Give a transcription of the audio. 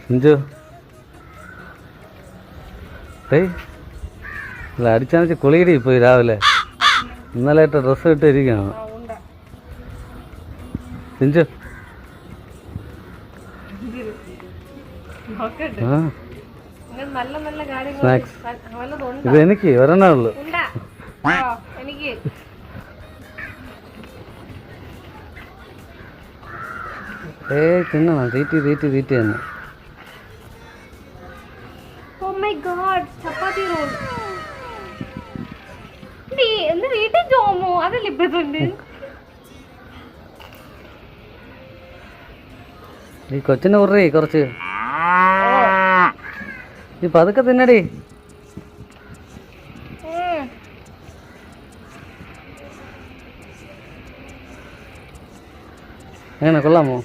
അഞ്ചു അല്ല അടിച്ചാന്ന് കുളിയിടി പോയി രാവിലെ ഇന്നലെ ഇട്ട ഡ്രസ്സ് ഇട്ടിരിക്കുകയാണ് ചിഞ്ചു സ്നാക്സ് ഇത് എനിക്ക് ഒരെണ്ണേ ഉള്ളു തിന്നണം തീറ്റി തന്നെ ഈ കൊച്ചിനെ ഉറേ കുറച്ച് ഈ പതുക്കെ തിന്നടി എങ്ങനെ കൊള്ളാമോ?